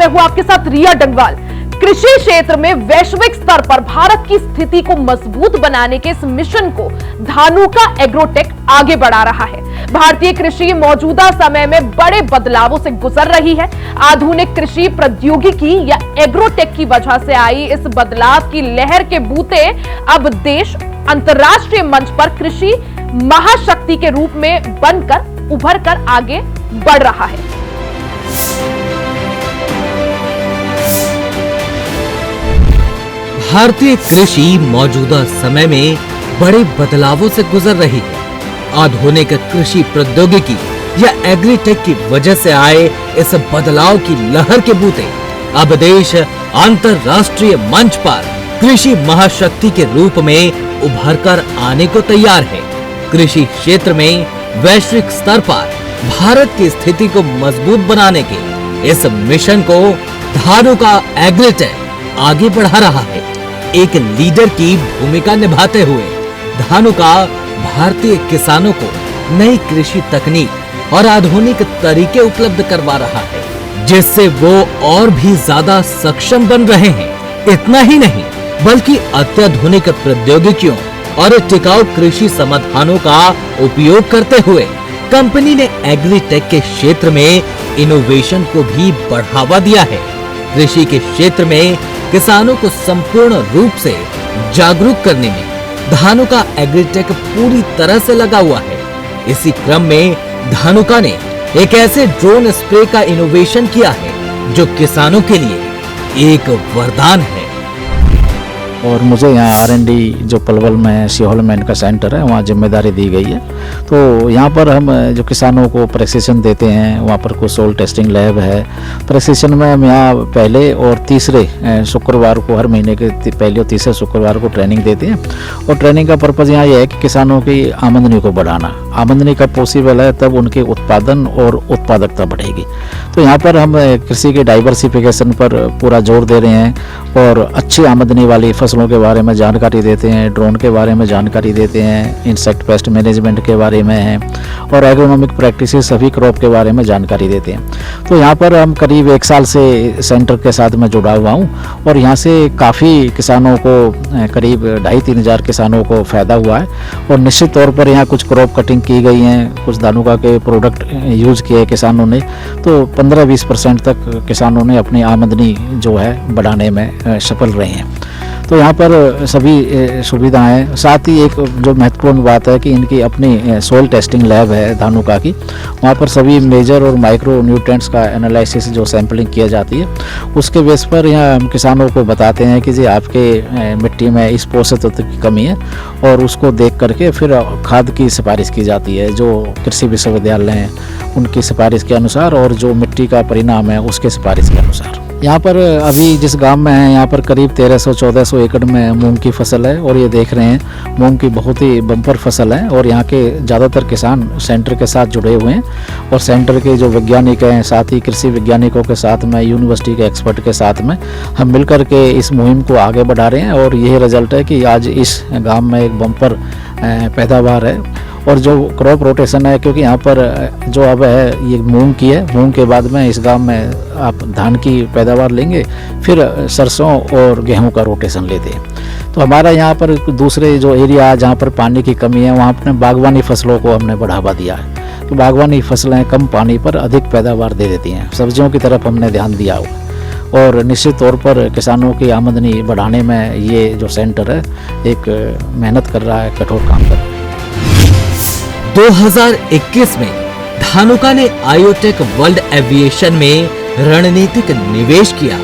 मैं हूं आपके साथ रिया डंगवाल। कृषि क्षेत्र में वैश्विक स्तर पर भारत की स्थिति को मजबूत बनाने के इस मिशन को धानुका एग्रोटेक आगे बढ़ा रहा है। भारतीय कृषि मौजूदा समय में बड़े बदलावों से गुजर रही है। आधुनिक कृषि प्रौद्योगिकी या एग्रोटेक की वजह से आई इस बदलाव की लहर के बूते अब देश अंतर्राष्ट्रीय मंच पर कृषि महाशक्ति के रूप में बनकर उभर कर आगे बढ़ रहा है। भारतीय कृषि मौजूदा समय में बड़े बदलावों से गुजर रही है। आधुनिक कृषि प्रौद्योगिकी या एग्रीटेक की वजह से आए इस बदलाव की लहर के बूते अब देश अंतर्राष्ट्रीय मंच पर कृषि महाशक्ति के रूप में उभर कर आने को तैयार है। कृषि क्षेत्र में वैश्विक स्तर पर भारत की स्थिति को मजबूत बनाने के इस मिशन को धानुका एग्रीटेक आगे बढ़ा रहा है। एक लीडर की भूमिका निभाते हुए धानुका भारतीय किसानों को नई कृषि तकनीक और आधुनिक तरीके उपलब्ध करवा रहा है, जिससे वो और भी ज्यादा सक्षम बन रहे हैं। इतना ही नहीं बल्कि अत्याधुनिक प्रौद्योगिकियों और टिकाऊ कृषि समाधानों का उपयोग करते हुए कंपनी ने एग्रीटेक के क्षेत्र में इनोवेशन को भी बढ़ावा दिया है। कृषि के क्षेत्र में किसानों को संपूर्ण रूप से जागरूक करने में धानुका एग्रीटेक पूरी तरह से लगा हुआ है। इसी क्रम में धानुका ने एक ऐसे ड्रोन स्प्रे का इनोवेशन किया है जो किसानों के लिए एक वरदान है। और मुझे यहाँ R&D जो पलवल में सीहोल में इनका सेंटर है, वहाँ जिम्मेदारी दी गई है। तो यहाँ पर हम जो किसानों को प्रशिक्षण देते हैं, वहाँ पर कुछ सोल टेस्टिंग लैब है। प्रशिक्षण में हम यहाँ पहले और तीसरे शुक्रवार को, हर महीने के पहले और तीसरे शुक्रवार को ट्रेनिंग देते हैं। और ट्रेनिंग का पर्पज़ यहाँ यह है कि किसानों की आमदनी को बढ़ाना। आमदनी कब पॉसिबल है, तब उनके उत्पादन और उत्पादकता बढ़ेगी। तो यहाँ पर हम कृषि के डाइवर्सिफिकेशन पर पूरा जोर दे रहे हैं और अच्छी आमदनी वाली फसलों के बारे में जानकारी देते हैं, ड्रोन के बारे में जानकारी देते हैं, इंसेक्ट पेस्ट मैनेजमेंट के बारे में है और एग्रोनॉमिक प्रैक्टिसेस सभी क्रॉप के बारे में जानकारी देते हैं। तो यहाँ पर हम करीब 1 साल से सेंटर के साथ मैं जुड़ा हुआ हूँ और यहाँ से काफ़ी किसानों को, करीब 2,500-3 हज़ार किसानों को फ़ायदा हुआ है। और निश्चित तौर पर यहाँ कुछ क्रॉप कटिंग की गई हैं, कुछ धानुका के प्रोडक्ट यूज़ किए किसानों ने। तो 15-20% तक किसानों ने अपनी आमदनी जो है बढ़ाने में सफल रहे हैं। तो यहाँ पर सभी सुविधाएं, साथ ही एक जो महत्वपूर्ण बात है कि इनकी अपनी सोil टेस्टिंग लैब है धानुका की। वहाँ पर सभी मेजर और माइक्रो न्यूट्रिएंट्स का एनालिसिस जो सैंपलिंग किया जाती है, उसके बेस पर यहाँ हम किसानों को बताते हैं कि जी आपके मिट्टी में इस पोषक तत्व की कमी है और उसको देख करके फिर खाद की सिफारिश की जाती है, जो कृषि विश्वविद्यालय हैं उनकी सिफारिश के अनुसार और जो मिट्टी का परिणाम है उसके सिफारिश के अनुसार। यहाँ पर अभी जिस गांव में है, यहाँ पर करीब 1300-1400 एकड़ में मूंग की फसल है और ये देख रहे हैं मूंग की बहुत ही बम्पर फसल है। और यहाँ के ज़्यादातर किसान सेंटर के साथ जुड़े हुए हैं और सेंटर के जो वैज्ञानिक हैं, साथ ही कृषि वैज्ञानिकों के साथ में, यूनिवर्सिटी के एक्सपर्ट के साथ में हम मिलकर के इस मुहिम को आगे बढ़ा रहे हैं। और यही रिजल्ट है कि आज इस गाँव में एक बम्पर पैदावार है। और जो क्रॉप रोटेशन है, क्योंकि यहाँ पर जो अब है ये मूंग की है, मूंग के बाद में इस गांव में आप धान की पैदावार लेंगे, फिर सरसों और गेहूं का रोटेशन लेते हैं। तो हमारा यहाँ पर दूसरे जो एरिया जहाँ पर पानी की कमी है, वहाँ अपने बागवानी फसलों को हमने बढ़ावा दिया है। तो बागवानी फसलें कम पानी पर अधिक पैदावार दे देती हैं। सब्जियों की तरफ हमने ध्यान दिया हुआ और निश्चित तौर पर किसानों की आमदनी बढ़ाने में ये जो सेंटर है एक मेहनत कर रहा है, कठोर काम कर रहा है। 2021 में धानुका ने आयोटेक वर्ल्ड एविएशन में रणनीतिक निवेश किया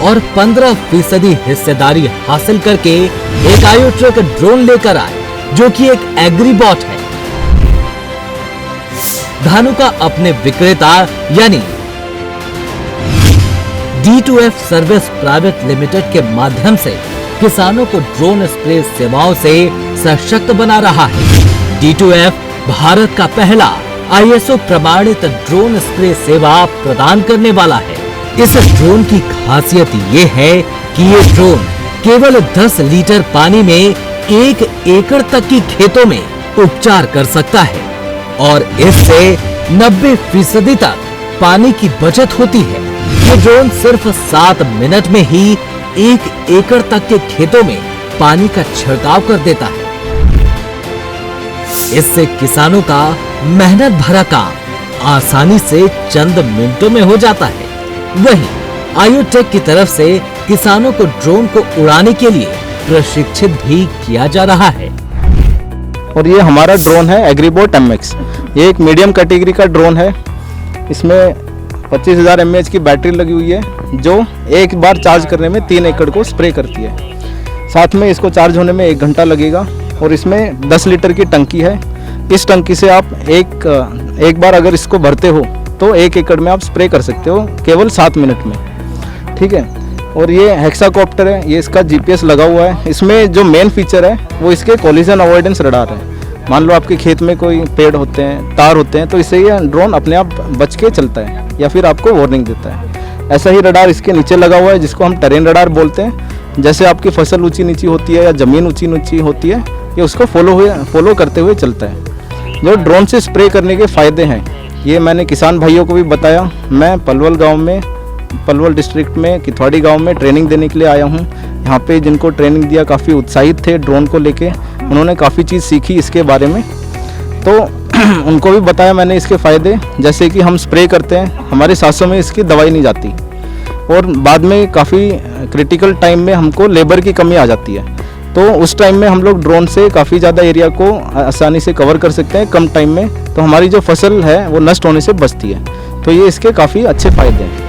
और 15% हिस्सेदारी हासिल करके एक आयोटेक ड्रोन लेकर आए, जो कि एक एग्रीबॉट है। धानुका अपने विक्रेता यानी D2F सर्विस प्राइवेट लिमिटेड के माध्यम से किसानों को ड्रोन स्प्रे सेवाओं से सशक्त बना रहा है। D2F भारत का पहला ISO प्रमाणित ड्रोन स्प्रे सेवा प्रदान करने वाला है। इस ड्रोन की खासियत ये है कि ये ड्रोन केवल 10 लीटर पानी में 1 एकड़ तक की खेतों में उपचार कर सकता है और इससे 90% तक पानी की बचत होती है। ये ड्रोन सिर्फ 7 मिनट में ही 1 एकड़ तक के खेतों में पानी का छिड़काव कर देता है। इससे किसानों का मेहनत भरा काम आसानी से चंद मिनटों में हो जाता है। वहीं आयोटेक की तरफ से किसानों को ड्रोन को उड़ाने के लिए प्रशिक्षित भी किया जा रहा है। और ये हमारा ड्रोन है एग्रीबोट MX। ये एक मीडियम कैटेगरी का ड्रोन है। इसमें 25,000 mAh की बैटरी लगी हुई है, जो एक बार चार्ज करने में 3 एकड़ को स्प्रे करती है। साथ में इसको चार्ज होने में 1 घंटा लगेगा। और इसमें 10 लीटर की टंकी है। इस टंकी से आप एक बार अगर इसको भरते हो तो 1 एकड़ में आप स्प्रे कर सकते हो केवल 7 मिनट में। ठीक है। और ये हेक्साकॉप्टर है, ये इसका GPS लगा हुआ है। इसमें जो मेन फीचर है वो इसके कोलिजन अवॉइडेंस रडार है। मान लो आपके खेत में कोई पेड़ होते हैं, तार होते हैं, तो इससे ये ड्रोन अपने आप बच के चलता है या फिर आपको वार्निंग देता है। ऐसा ही रडार इसके नीचे लगा हुआ है, जिसको हम टेरेन रडार बोलते हैं। जैसे आपकी फसल ऊंची नीची होती है या ज़मीन ऊंची नीची होती है, ये उसको फॉलो करते हुए चलता है। जो ड्रोन से स्प्रे करने के फ़ायदे हैं, ये मैंने किसान भाइयों को भी बताया। मैं पलवल डिस्ट्रिक्ट में किथवाड़ी गांव में ट्रेनिंग देने के लिए आया हूं। यहाँ पे जिनको ट्रेनिंग दिया काफ़ी उत्साहित थे ड्रोन को लेके, उन्होंने काफ़ी चीज़ सीखी इसके बारे में। तो उनको भी बताया मैंने इसके फ़ायदे, जैसे कि हम स्प्रे करते हैं, हमारे सांसों में इसकी दवाई नहीं जाती। और बाद में काफ़ी क्रिटिकल टाइम में हमको लेबर की कमी आ जाती है, तो उस टाइम में हम लोग ड्रोन से काफ़ी ज़्यादा एरिया को आसानी से कवर कर सकते हैं कम टाइम में। तो हमारी जो फसल है वो नष्ट होने से बचती है। तो ये इसके काफ़ी अच्छे फ़ायदे हैं।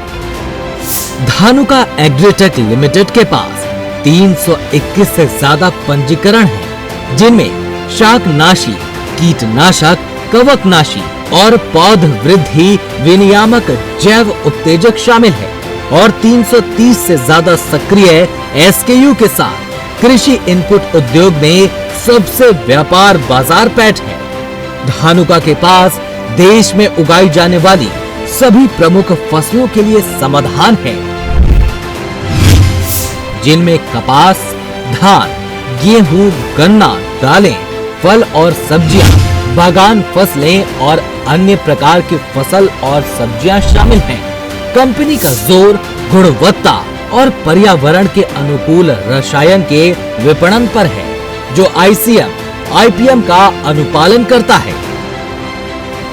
धानुका एग्रीटेक लिमिटेड के पास 321 से ज्यादा पंजीकरण है, जिनमें शाकनाशी, कीटनाशक, कवकनाशी और पौध वृद्धि विनियामक जैव उत्तेजक शामिल है और 330 से ज्यादा सक्रिय SKU के साथ कृषि इनपुट उद्योग में सबसे व्यापार बाजार पैठ है। धानुका के पास देश में उगाई जाने वाली सभी प्रमुख फसलों के लिए समाधान है, जिनमें कपास, धान, गेहूं, गन्ना, दालें, फल और सब्जियां, बागान फसलें और अन्य प्रकार की फसल और सब्जियां शामिल हैं। कंपनी का जोर गुणवत्ता और पर्यावरण के अनुकूल रसायन के विपणन पर है, जो ICM, IPM का अनुपालन करता है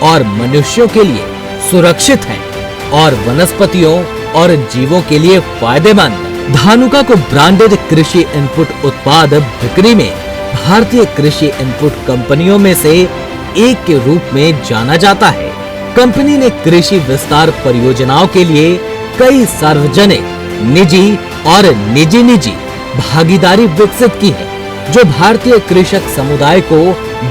और मनुष्यों के लिए सुरक्षित है और वनस्पतियों और जीवों के लिए फायदेमंद। धानुका को ब्रांडेड कृषि इनपुट उत्पाद बिक्री में भारतीय कृषि इनपुट कंपनियों में से एक के रूप में जाना जाता है। कंपनी ने कृषि विस्तार परियोजनाओं के लिए कई सार्वजनिक, निजी और निजी भागीदारी विकसित की है, जो भारतीय कृषक समुदाय को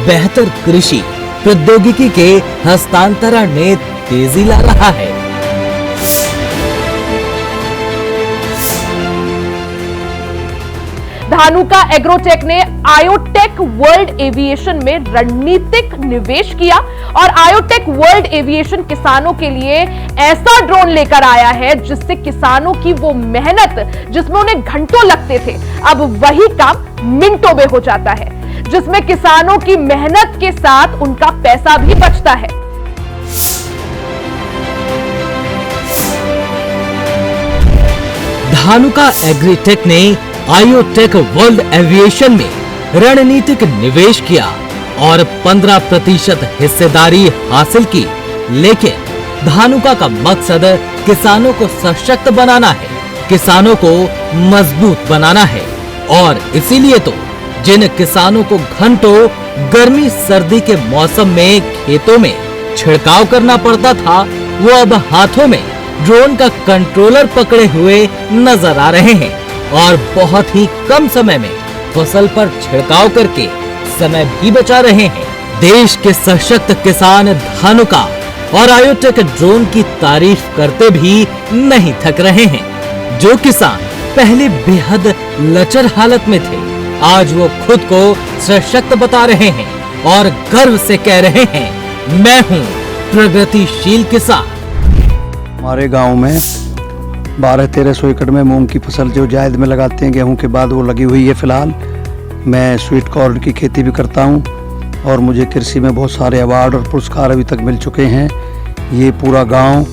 बेहतर कृषि प्रौद्योगिकी के हस्तांतरण में तेजी ला रहा है। धानुका एग्रोटेक ने आयोटेक वर्ल्ड एविएशन में रणनीतिक निवेश किया और आयोटेक वर्ल्ड एविएशन किसानों के लिए ऐसा ड्रोन लेकर आया है जिससे किसानों की वो मेहनत जिसमें उन्हें घंटों लगते थे, अब वही काम मिनटों में हो जाता है, जिसमें किसानों की मेहनत के साथ उनका पैसा भी बचता है। धानुका एग्रीटेक ने आयोटेक वर्ल्ड एविएशन में रणनीतिक निवेश किया और 15% हिस्सेदारी हासिल की, लेकिन धानुका का मकसद किसानों को सशक्त बनाना है, किसानों को मजबूत बनाना है और इसीलिए तो जिन किसानों को घंटों गर्मी सर्दी के मौसम में खेतों में छिड़काव करना पड़ता था, वो अब हाथों में ड्रोन का कंट्रोलर पकड़े हुए नजर आ रहे हैं और बहुत ही कम समय में फसल पर छिड़काव करके समय भी बचा रहे हैं। देश के सशक्त किसान धानुका और आयोटेक ड्रोन की तारीफ करते भी नहीं थक रहे हैं। जो किसान पहले बेहद लचर हालत में थे, आज वो खुद को सशक्त बता रहे हैं और गर्व से कह रहे हैं, मैं हूँ प्रगतिशील किसान। हमारे गांव में 1200-1300 एकड़ में मूंग की फसल जो जायद में लगाते हैं, गेहूं के बाद वो लगी हुई है। फिलहाल मैं स्वीट कॉर्न की खेती भी करता हूं और मुझे कृषि में बहुत सारे अवार्ड और पुरस्कार अभी तक मिल चुके हैं। ये पूरा गांव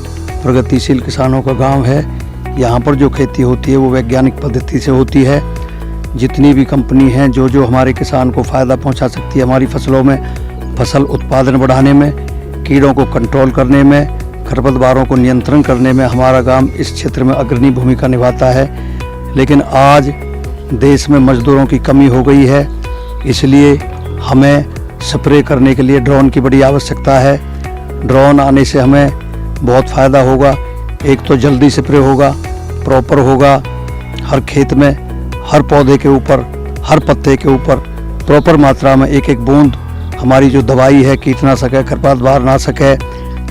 प्रगतिशील किसानों का गांव है। यहाँ पर जो खेती होती है वो वैज्ञानिक पद्धति से होती है। जितनी भी कंपनी हैं जो हमारे किसान को फ़ायदा पहुँचा सकती है हमारी फसलों में, फसल उत्पादन बढ़ाने में, कीड़ों को कंट्रोल करने में, खरपतवारों को नियंत्रण करने में हमारा गांव इस क्षेत्र में अग्रणी भूमिका निभाता है। लेकिन आज देश में मजदूरों की कमी हो गई है, इसलिए हमें स्प्रे करने के लिए ड्रोन की बड़ी आवश्यकता है। ड्रोन आने से हमें बहुत फ़ायदा होगा। एक तो जल्दी स्प्रे होगा, प्रॉपर होगा, हर खेत में, हर पौधे के ऊपर, हर पत्ते के ऊपर प्रॉपर मात्रा में एक एक बूंद हमारी जो दवाई है, कीटनाशक है, खरपतवार नाशक है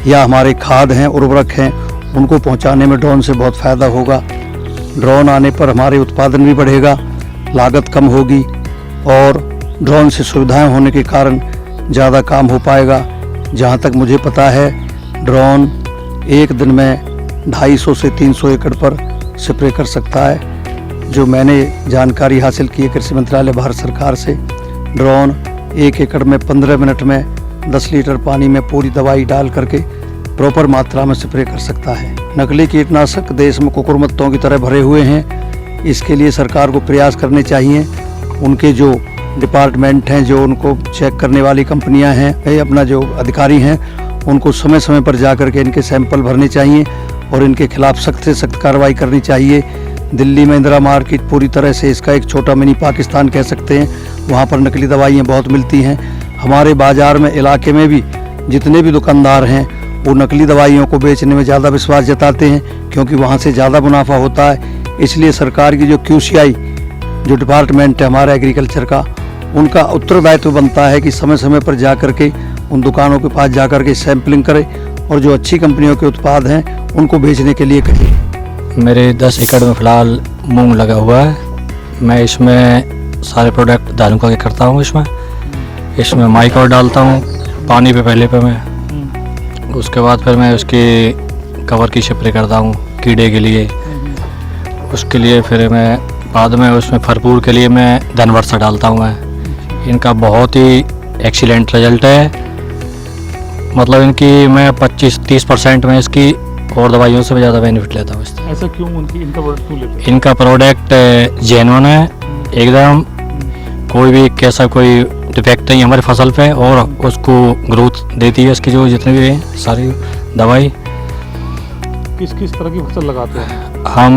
या हमारे खाद हैं, उर्वरक हैं, उनको पहुंचाने में ड्रोन से बहुत फ़ायदा होगा। ड्रोन आने पर हमारे उत्पादन भी बढ़ेगा, लागत कम होगी और ड्रोन से सुविधाएं होने के कारण ज़्यादा काम हो पाएगा। जहां तक मुझे पता है ड्रोन एक दिन में 250 से 300 एकड़ पर स्प्रे कर सकता है। जो मैंने जानकारी हासिल की है कृषि मंत्रालय भारत सरकार से, ड्रोन 1 एकड़ में 15 मिनट में 10 लीटर पानी में पूरी दवाई डाल करके प्रॉपर मात्रा में स्प्रे कर सकता है। नकली कीटनाशक देश में कुकुरमुत्तों की तरह भरे हुए हैं। इसके लिए सरकार को प्रयास करने चाहिए। उनके जो डिपार्टमेंट हैं, जो उनको चेक करने वाली कंपनियां हैं, अपना जो अधिकारी हैं, उनको समय समय पर जा कर के इनके सैंपल भरने चाहिए और इनके खिलाफ सख्त से सख्त कार्रवाई करनी चाहिए। दिल्ली में इंदिरा मार्केट पूरी तरह से इसका एक छोटा मिनी पाकिस्तान कह सकते हैं। वहाँ पर नकली दवाइयाँ बहुत मिलती हैं। हमारे बाज़ार में, इलाके में भी जितने भी दुकानदार हैं वो नकली दवाइयों को बेचने में ज़्यादा विश्वास जताते हैं, क्योंकि वहाँ से ज़्यादा मुनाफा होता है। इसलिए सरकार की जो QCI जो डिपार्टमेंट है हमारा एग्रीकल्चर का, उनका उत्तरदायित्व बनता है कि समय समय पर जा कर के उन दुकानों के पास जा कर के सैंपलिंग करे और जो अच्छी कंपनियों के उत्पाद हैं उनको बेचने के लिए कहें। मेरे 10 एकड़ में फ़िलहाल मूंग लगा हुआ है। मैं इसमें सारे प्रोडक्ट धानुका के करता हूँ। इसमें माइक्रोड डालता हूँ पानी पे पहले पे मैं, उसके बाद फिर मैं उसकी कवर की स्प्रे करता हूँ कीड़े के लिए। उसके लिए फिर मैं बाद में उसमें भरपूर के लिए मैं धनवर्षा डालता हूँ। मैं इनका बहुत ही एक्सीलेंट रिजल्ट है। मतलब इनकी मैं 25-30% में इसकी और दवाइयों से भी ज़्यादा बेनिफिट लेता हूँ इससे। ऐसा क्यों? इनका प्रोडक्ट क्यों लेते हैं? इनका प्रोडक्ट जेन्युइन है एकदम, कोई भी कैसा कोई डिफेक्ट नहीं हमारी फसल पे, और उसको ग्रोथ देती है इसकी जो जितने भी है सारी दवाई। किस किस तरह की फसल लगाते हैं? हम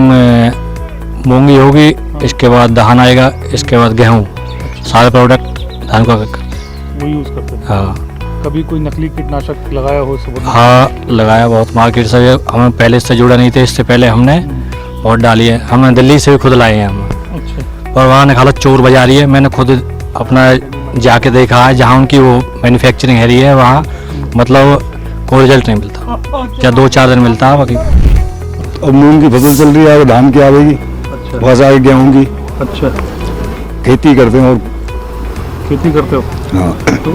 मूंगी होगी, इसके बाद धान आएगा, इसके बाद गेहूँ, सारे प्रोडक्ट धान का वो यूज़ करते हैं। हाँ। कभी कोई नकली कीटनाशक लगाया हो? हाँ लगाया, बहुत मार्केट से। हम पहले इससे जुड़ा नहीं थे, इससे पहले हमने और डाली है। हमने दिल्ली से भी खुद लाए हैं हम। अच्छा। और वहाँ हालत चोर बाजारी है, मैंने खुद अपना जाके देखा है। जहाँ उनकी वो मैन्युफैक्चरिंग है रही है वहाँ मतलब कोई रिजल्ट नहीं मिलता, क्या 2-4 दिन मिलता है बाकी। अब मूंग की फसल चल रही है, धान की आवेगी। अच्छा। बहुत आगे गेहूँ की। अच्छा। खेती करते हैं। और खेती करते हो? हाँ। तो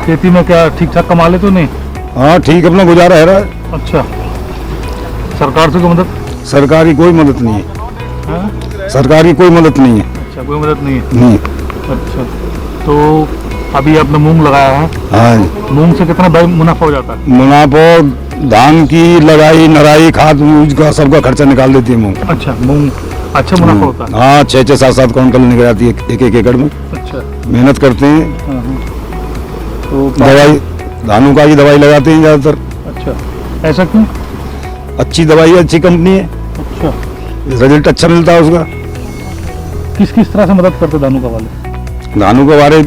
खेती में क्या ठीक ठाक कमा लेते हो? नहीं? हाँ ठीक, अपना गुजारा है रहा है। अच्छा। सरकार से कोई मदद? सरकारी कोई मदद नहीं है। हाँ? सरकारी कोई मदद नहीं है। अच्छा, कोई मदद नहीं है। नहीं। अच्छा, तो अभी आपने मूंग लगाया है। हाँ। मूंग से कितना मुनाफा हो जाता है? मुनाफा धान की लगाई, नराई, खाद का सबका खर्चा निकाल देती है मूंग। अच्छा, मूंग अच्छा मुनाफा होता है। हाँ 6-6, 7-7 क्विंटल निकल जाती है एक एकड़ में। अच्छा। मेहनत करते हैं। हाँ, हाँ। तो दवाई धानों का ही दवाई लगाते हैं ज़्यादातर। अच्छा, ऐसा क्यों? अच्छी दवाई है, अच्छी कंपनी है, अच्छा। रिजल्ट अच्छा मिलता है उसका। किस किस तरह से मदद करते धानुका वाले? धानों के बारे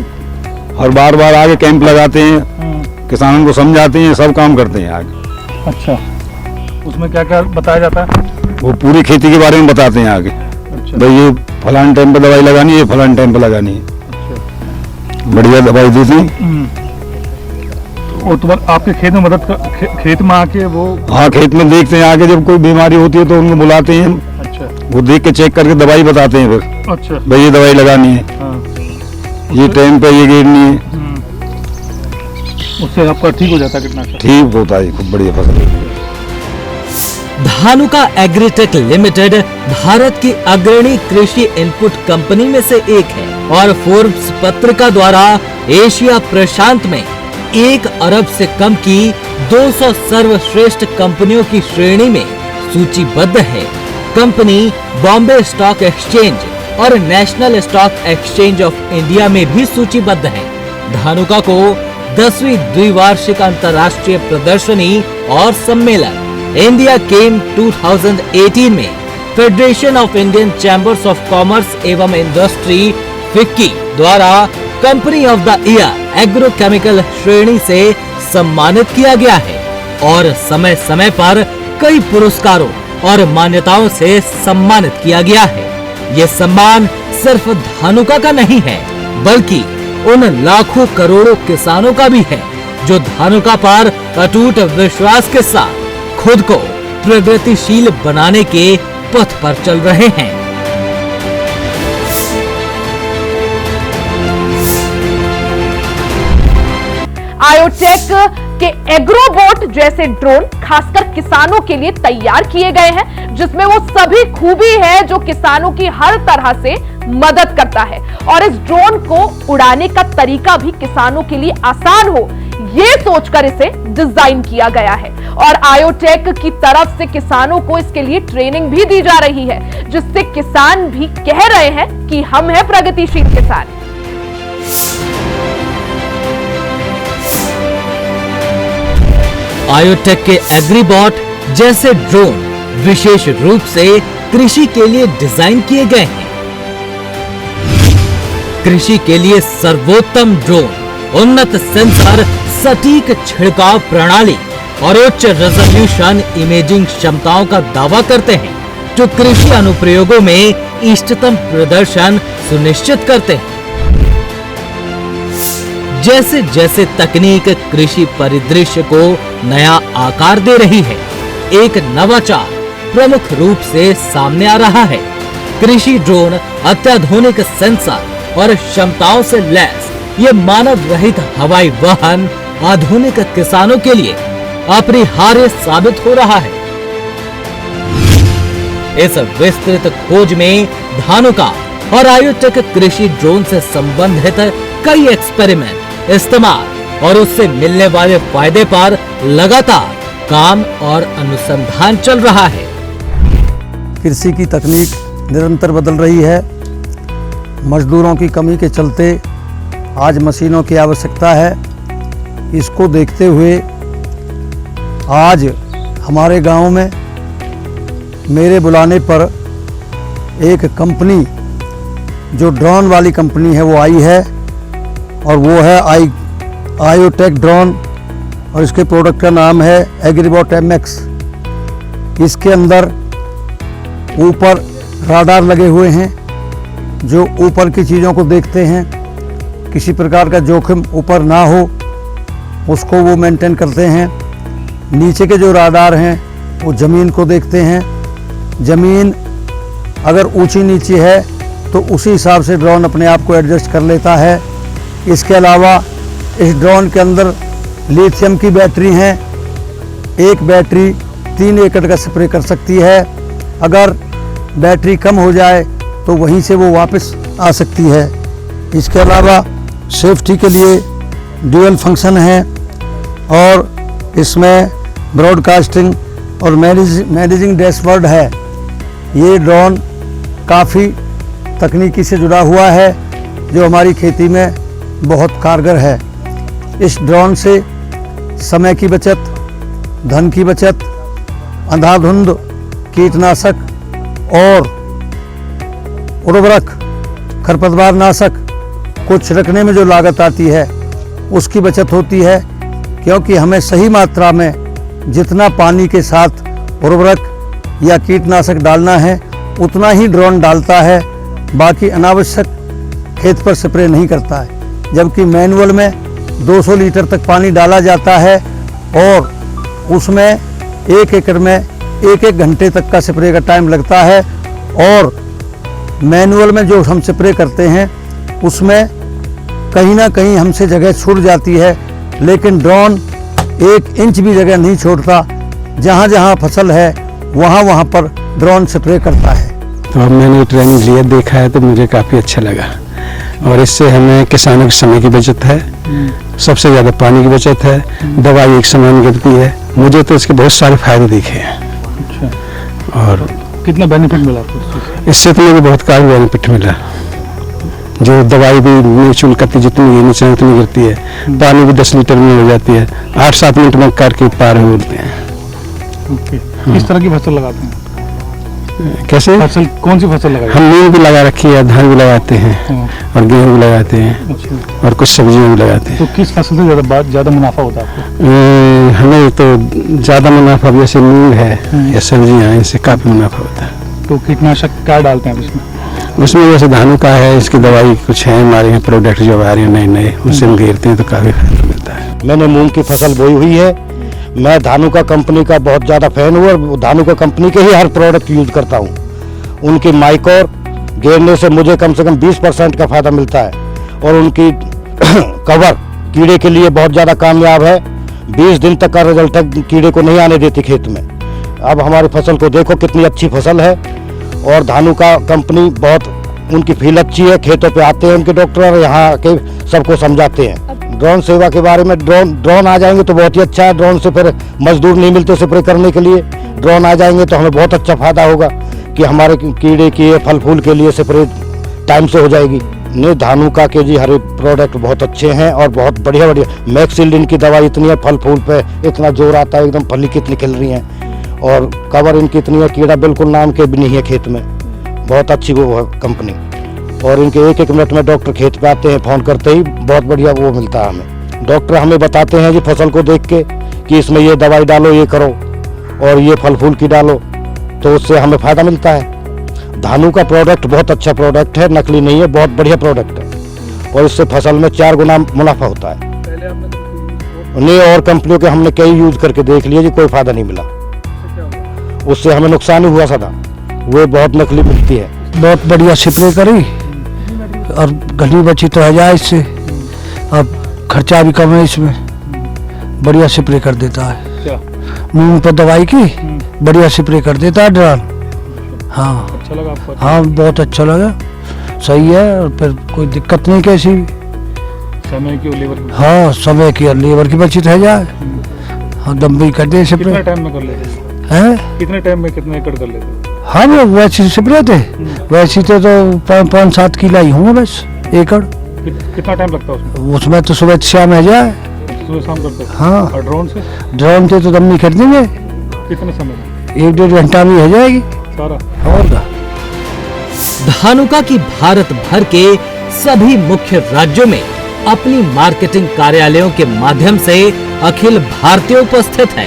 हर बार आगे कैंप लगाते हैं, किसानों को समझाते हैं, सब काम करते हैं आगे। अच्छा, उसमें क्या क्या बताया जाता है? वो पूरी खेती के बारे में बताते हैं आगे। अच्छा। भाई ये फलान टाइम पे दवाई लगानी है, फलान टाइम पे लगानी है। अच्छा। बढ़िया दवाई देती हैं। और तुम्हारे आपके खेत में मदद कर, खेत में आके वो? हाँ खेत में देखते हैं आगे, जब कोई बीमारी होती है तो उनको बुलाते हैं। अच्छा। वो देख के चेक करके दवाई बताते हैं फिर। अच्छा। भाई ये दवाई लगानी है, हाँ। ये टाइम पे ये गिरनी है। उससे आपका ठीक हो जाता है कीटनाशक? ठीक होता है, खूब बढ़िया फसल है। धानुका एग्रीटेक लिमिटेड भारत की अग्रणी कृषि इनपुट कंपनी में से एक है और फोर्ब्स पत्रिका द्वारा एशिया प्रशांत में 1 अरब से कम की 200 सर्वश्रेष्ठ कंपनियों की श्रेणी में सूचीबद्ध है। कंपनी बॉम्बे स्टॉक एक्सचेंज और national stock exchange of India में भी सूचीबद्ध है। धानुका को 10वीं द्विवार्षिक अंतर्राष्ट्रीय प्रदर्शनी और सम्मेलन इंडिया केम 2018 में federation of Indian chambers of commerce एवं इंडस्ट्री फिक्की द्वारा company of the year agrochemical श्रेणी से सम्मानित किया गया है और समय समय पर कई पुरस्कारों और मान्यताओं से सम्मानित किया गया है। ये सम्मान सिर्फ धानुका का नहीं है, बल्कि उन लाखों करोड़ों किसानों का भी है जो धानुका पर अटूट विश्वास के साथ खुद को प्रगतिशील बनाने के पथ पर चल रहे हैं। आयोटेक के एग्रोबोट जैसे ड्रोन खासकर किसानों के लिए तैयार किए गए हैं, जिसमें वो सभी खूबी है जो किसानों की हर तरह से मदद करता है। और इस ड्रोन को उड़ाने का तरीका भी किसानों के लिए आसान हो, ये सोचकर इसे डिजाइन किया गया है। और आयोटेक की तरफ से किसानों को इसके लिए ट्रेनिंग भी दी जा रही है, जिससे किसान भी कह रहे हैं कि हम हैं प्रगतिशील किसान। आयोटेक के एग्रीबॉट जैसे ड्रोन विशेष रूप से कृषि के लिए डिजाइन किए गए हैं। कृषि के लिए सर्वोत्तम ड्रोन, उन्नत सेंसर, सटीक छिड़काव प्रणाली और उच्च रेजोल्यूशन इमेजिंग क्षमताओं का दावा करते हैं, जो कृषि अनुप्रयोगों में इष्टतम प्रदर्शन सुनिश्चित करते हैं। जैसे जैसे तकनीक कृषि परिदृश्य को नया आकार दे रही है, एक नवाचार प्रमुख रूप से सामने आ रहा है। कृषि ड्रोन अत्याधुनिक सेंसर और क्षमताओं से लैस ये मानव रहित हवाई वाहन आधुनिक किसानों के लिए अपरिहार्य साबित हो रहा है। इस विस्तृत खोज में धानुका और आयोटेक कृषि ड्रोन से संबंधित कई एक्सपेरिमेंट, इस्तेमाल और उससे मिलने वाले फायदे पर लगातार काम और अनुसंधान चल रहा है। कृषि की तकनीक निरंतर बदल रही है। मजदूरों की कमी के चलते आज मशीनों की आवश्यकता है। इसको देखते हुए आज हमारे गांव में मेरे बुलाने पर एक कंपनी जो ड्रोन वाली कंपनी है वो आई है, और वो है आयोटेक ड्रोन, और इसके प्रोडक्ट का नाम है एग्रीबॉट MX। इसके अंदर ऊपर राडार लगे हुए हैं जो ऊपर की चीज़ों को देखते हैं, किसी प्रकार का जोखिम ऊपर ना हो उसको वो मेंटेन करते हैं। नीचे के जो राडार हैं वो ज़मीन को देखते हैं, ज़मीन अगर ऊंची नीची है तो उसी हिसाब से ड्रोन अपने आप को एडजस्ट कर लेता है। इसके अलावा इस ड्रोन के अंदर लिथियम की बैटरी हैं। एक बैटरी 3 एकड़ का स्प्रे कर सकती है। अगर बैटरी कम हो जाए तो वहीं से वो वापस आ सकती है। इसके अलावा सेफ्टी के लिए ड्यूअल फंक्शन है, और इसमें ब्रॉडकास्टिंग और मैनेजिंग डैशबोर्ड है। ये ड्रोन काफ़ी तकनीकी से जुड़ा हुआ है जो हमारी खेती में बहुत कारगर है। इस ड्रोन से समय की बचत, धन की बचत, अंधाधुंध कीटनाशक और उर्वरक, खरपतवार नाशक को छिड़कने में जो लागत आती है उसकी बचत होती है, क्योंकि हमें सही मात्रा में जितना पानी के साथ उर्वरक या कीटनाशक डालना है उतना ही ड्रोन डालता है, बाकी अनावश्यक खेत पर स्प्रे नहीं करता है। जबकि मैनुअल में 200 लीटर तक पानी डाला जाता है और उसमें 1 एकड़ में 1-1 घंटे तक का स्प्रे का टाइम लगता है, और मैनुअल में जो हम स्प्रे करते हैं उसमें कहीं ना कहीं हमसे जगह छूट जाती है, लेकिन ड्रोन 1 इंच भी जगह नहीं छोड़ता। जहाँ जहाँ फसल है वहाँ पर ड्रोन स्प्रे करता है। तो अब मैंने ट्रेनिंग लिया, देखा है तो मुझे काफ़ी अच्छा लगा, और इससे हमें किसानों के समय की बचत है सबसे ज़्यादा पानी की बचत है, दवाई एक समान गिरती है। मुझे तो इसके बहुत सारे फायदे दिखे हैं। अच्छा, और कितना बेनिफिट मिला आपको इस चीज़ से? इससे तो मुझे बहुत काफ़ी बेनिफिट मिला। जो दवाई भी म्यूचुअल करती जितनी गिरनी चाहिए उतनी गिरती है, पानी भी 10 लीटर में हो जाती है, 8-7 मिनट में करके पार हो जाते हैं। ओके, किस तरह की फसल लगाते हैं? कैसे? फसल कौन सी फसल लगाई? हम मूंग भी लगा रखी है, धान भी लगाते हैं और गेहूँ भी लगाते हैं अच्छा, और कुछ सब्जियां भी लगाते हैं। तो किस फसल से ज़्यादा मुनाफा होता है आपको? हमें तो ज़्यादा मुनाफा जैसे मूंग है या सब्जियां हैं, इनसे काफ़ी मुनाफा होता है। तो कीटनाशक क्या डालते हैं आप इसमें? उसमें जैसे धानों का है, इसकी दवाई कुछ है हमारे यहाँ प्रोडक्ट जो आ रहे हैं नए नए, उनसे हम घेरते हैं तो काफ़ी फायदा मिलता है। मैंने मूंग की फसल बोई हुई है। मैं धानुका कंपनी का बहुत ज़्यादा फैन हूँ और धानुका कंपनी के ही हर प्रोडक्ट यूज करता हूँ। उनकी माइकोर घेरने से मुझे कम से कम 20% का फायदा मिलता है और उनकी कवर कीड़े के लिए बहुत ज़्यादा कामयाब है। 20 दिन तक का रिजल्ट है, कीड़े को नहीं आने देती खेत में। अब हमारी फसल को देखो कितनी अच्छी फसल है और धानुका कंपनी बहुत उनकी फील अच्छी है। खेतों पे आते हैं उनके डॉक्टर और यहाँ के सबको समझाते हैं। ड्रोन सेवा के बारे में, ड्रोन आ जाएंगे तो बहुत ही अच्छा है। ड्रोन से फिर मजदूर नहीं मिलते स्प्रे करने के लिए, ड्रोन आ जाएंगे तो हमें बहुत अच्छा फायदा होगा कि हमारे कीड़े के फल फूल के लिए स्प्रे टाइम से हो जाएगी। नहीं, धानुका के जी हर प्रोडक्ट बहुत अच्छे हैं और बहुत बढ़िया बढ़िया। मैक्सिलिन की दवाई इतनी है, फल फूल पे इतना जोर आता है, एकदम फली कितनी खिल रही हैं और कवर इनकी इतनी है, कीड़ा बिल्कुल नाम के भी नहीं है खेत में। बहुत अच्छी वो है कंपनी और इनके 1-1 मिनट में डॉक्टर खेत पे आते हैं, फ़ोन करते ही बहुत बढ़िया वो मिलता है हमें। डॉक्टर हमें बताते हैं जी फसल को देख के कि इसमें ये दवाई डालो, ये करो और ये फल फूल की डालो, तो उससे हमें फ़ायदा मिलता है। धानु का प्रोडक्ट बहुत अच्छा प्रोडक्ट है, नकली नहीं है, बहुत बढ़िया प्रोडक्ट है और इससे फसल में 4 गुना मुनाफा होता है। नहीं, और कंपनियों के हमने कई यूज करके देख लिए जी, कोई फ़ायदा नहीं मिला, उससे हमें नुकसान ही हुआ सदा। वो बहुत नकली मिलती है। बहुत बढ़िया स्प्रे करी और घनी बची तो हजार इससे, अब खर्चा भी कम है इसमें, बढ़िया स्प्रे कर देता है। मूंग पर दवाई की बढ़िया स्प्रे कर देता है ड्रोन। हाँ, अच्छा लगा आपको? हाँ, बहुत अच्छा लगा, सही है और फिर कोई दिक्कत नहीं कैसी भी। समय की और लेबर की? हाँ, समय की और लेबर की बचत है जाए। हाँ, दम भी कर दे स्प्रे। कितने टाइम में कर लेते हैं? कितने टाइम में कितने एकड़ कर लेते? हाँ, वो वैसे स्प्रे थे, वैसे तो 5-7 किला ही होंगे बस एकड़। कितना टाइम लगता है उसमें? उसमें तो सुबह शाम है जाए। सुबह शाम करते हैं? हाँ। और ड्रोन से? ड्रोन से तो दम नहीं कर देंगे, कितने समय में? 1-1.5 घंटा में हो जाएगी सारा। और क्या। धानुका की भारत भर के सभी मुख्य राज्यों में अपनी मार्केटिंग कार्यालयों के माध्यम से अखिल भारतीय उपस्थित है।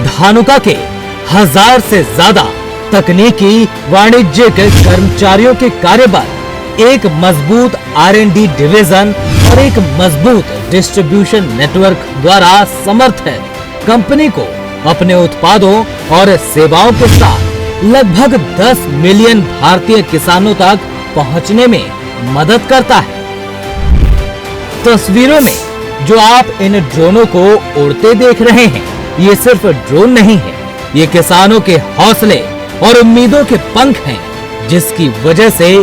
धानुका के 1000 से ज्यादा तकनीकी वाणिज्यिक कर्मचारियों के कार्यबल, एक मजबूत R&D डिवीजन और एक मजबूत डिस्ट्रीब्यूशन नेटवर्क द्वारा समर्थित कंपनी को अपने उत्पादों और सेवाओं के साथ लगभग 10 मिलियन भारतीय किसानों तक पहुंचने में मदद करता है। तस्वीरों में जो आप इन ड्रोनों को उड़ते देख रहे हैं, ये सिर्फ ड्रोन नहीं है, ये किसानों के हौसले और उम्मीदों के पंख हैं, जिसकी वजह से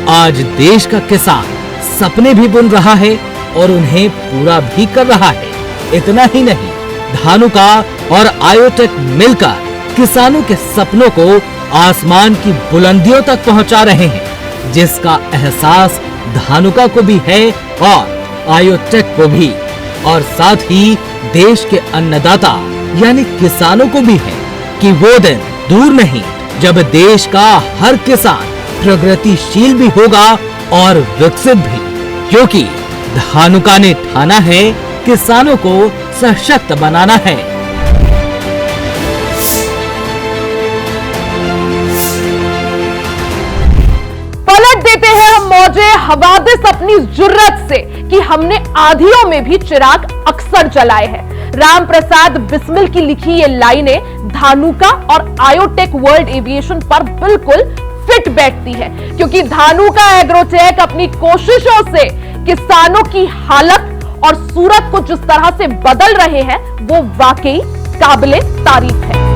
आज देश का किसान सपने भी बुन रहा है और उन्हें पूरा भी कर रहा है। इतना ही नहीं, धानुका और आयोटेक मिलकर किसानों के सपनों को आसमान की बुलंदियों तक पहुंचा रहे हैं, जिसका एहसास धानुका को भी है और आयोटेक को भी, और साथ ही देश के अन्नदाता यानी किसानों को भी है कि वो दिन दूर नहीं जब देश का हर किसान प्रगतिशील भी होगा और विकसित भी, क्योंकि धानुका ने ठाना है किसानों को सशक्त बनाना है। पलट देते हैं हम मौजे हवादिस अपनी जुर्रत से कि हमने आधियों में भी चिराग अक्सर जलाए हैं। राम प्रसाद बिस्मिल की लिखी ये लाइनें धानुका और आयोटेक वर्ल्ड एविएशन पर बिल्कुल फिट बैठती है, क्योंकि धानुका एग्रोटेक अपनी कोशिशों से किसानों की हालत और सूरत को जिस तरह से बदल रहे हैं, वो वाकई काबिले तारीफ है।